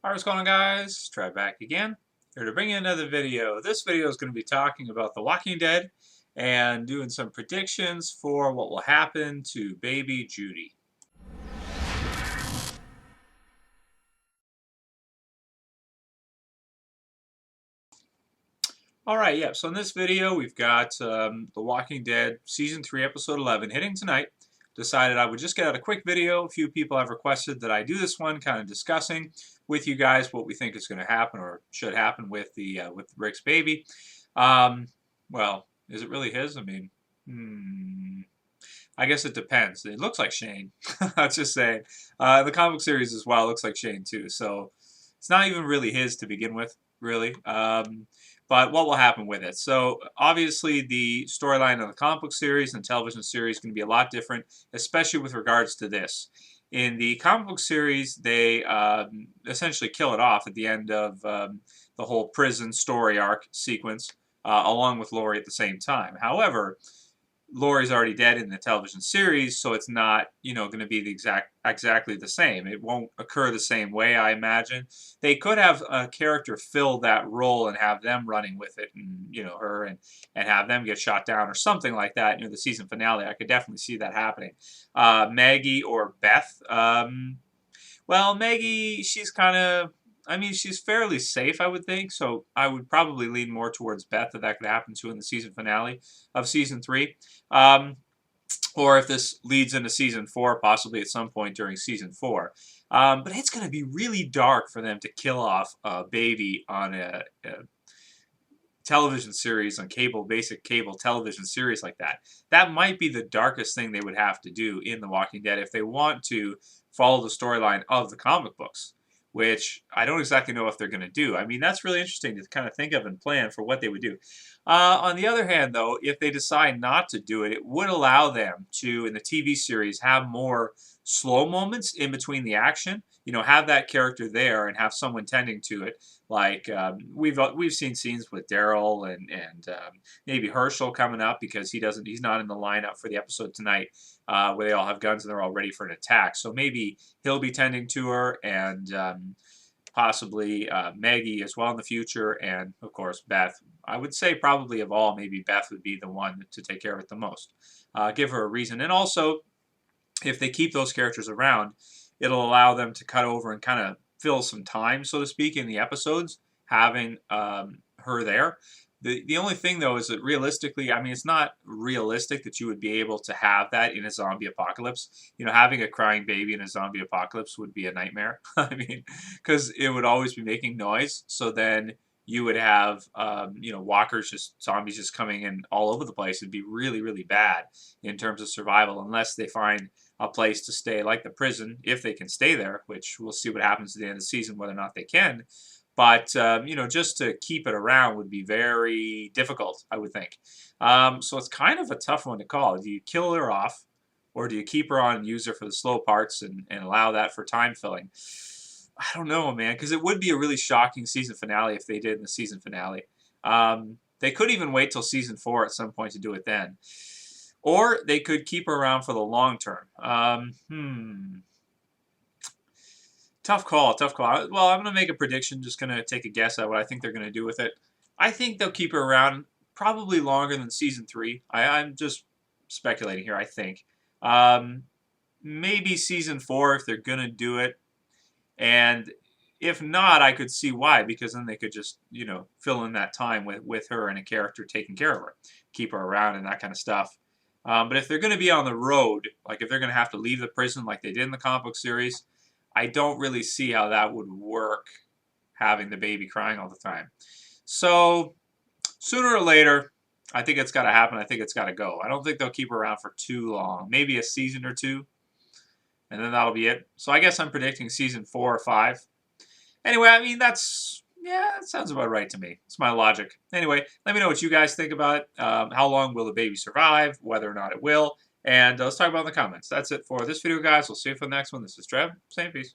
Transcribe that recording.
Alright, what's going on, guys? Trev back again. Here to bring you another video. This video is going to be talking about The Walking Dead and doing some predictions for what will happen to baby Judy. Alright, yeah, so in this video we've got The Walking Dead Season 3, Episode 11 hitting tonight. Decided I would just get out a quick video. A few people have requested that I do this one, kind of discussing with you guys what we think is going to happen or should happen with with Rick's baby. Well, is it really his? I mean, I guess it depends. It looks like Shane. Let's just say the comic series as well looks like Shane too. So it's not even really his to begin with, really. But what will happen with it? So obviously the storyline of the comic book series and television series is going to be a lot different, especially with regards to this. In the comic book series, they essentially kill it off at the end of the whole prison story arc sequence, along with Lori at the same time. However, Laurie's already dead in the television series, so it's not, going to be the exactly the same. It won't occur the same way, I imagine. They could have a character fill that role and have them running with it, and her, and have them get shot down or something like that. The season finale, I could definitely see that happening. Maggie or Beth. Well, Maggie, she's kind of. I mean, she's fairly safe, I would think, so I would probably lean more towards Beth that could happen to in the season finale of Season 3. Or if this leads into Season 4, possibly at some point during Season 4. But it's going to be really dark for them to kill off a baby on a television series, on basic cable television series like that. That might be the darkest thing they would have to do in The Walking Dead if they want to follow the storyline of the comic books, which I don't exactly know if they're going to do. I mean, that's really interesting to kind of think of and plan for what they would do. On the other hand, though, if they decide not to do it, it would allow them to, in the TV series, have more slow moments in between the action. Have that character there and have someone tending to it. Like we've seen scenes with Daryl and maybe Herschel coming up because he's not in the lineup for the episode tonight, where they all have guns and they're all ready for an attack. So maybe he'll be tending to her, and possibly Maggie as well in the future, and of course Beth. I would say probably of all, maybe Beth would be the one to take care of it the most. Give her a reason, and also if they keep those characters around, it'll allow them to cut over and kind of fill some time, so to speak, in the episodes, having her there. The only thing, though, is that realistically, I mean, it's not realistic that you would be able to have that in a zombie apocalypse. Having a crying baby in a zombie apocalypse would be a nightmare. I mean, because it would always be making noise. So then you would have, zombies just coming in all over the place. It'd be really, really bad in terms of survival, unless they find a place to stay, like the prison, if they can stay there, which we'll see what happens at the end of the season, whether or not they can. But, just to keep it around would be very difficult, I would think. So it's kind of a tough one to call. Do you kill her off, or do you keep her on and use her for the slow parts and allow that for time filling? I don't know, man, because it would be a really shocking season finale if they did in the season finale. They could even wait till Season 4 at some point to do it then. Or they could keep her around for the long term. Tough call, tough call. Well, I'm going to make a prediction, just going to take a guess at what I think they're going to do with it. I think they'll keep her around probably longer than Season 3. I'm just speculating here, I think. Maybe Season 4 if they're going to do it. And if not, I could see why, because then they could just, fill in that time with her and a character taking care of her. Keep her around and that kind of stuff. But if they're going to be on the road, like if they're going to have to leave the prison like they did in the comic book series, I don't really see how that would work, having the baby crying all the time. So, sooner or later, I think it's got to happen. I think it's got to go. I don't think they'll keep her around for too long. Maybe a season or two, and then that'll be it. So I guess I'm predicting Season 4 or 5. Anyway, I mean, that sounds about right to me. It's my logic. Anyway, let me know what you guys think about it. How long will the baby survive? Whether or not it will. And let's talk about it in the comments. That's it for this video, guys. We'll see you for the next one. This is Trev. Same peace.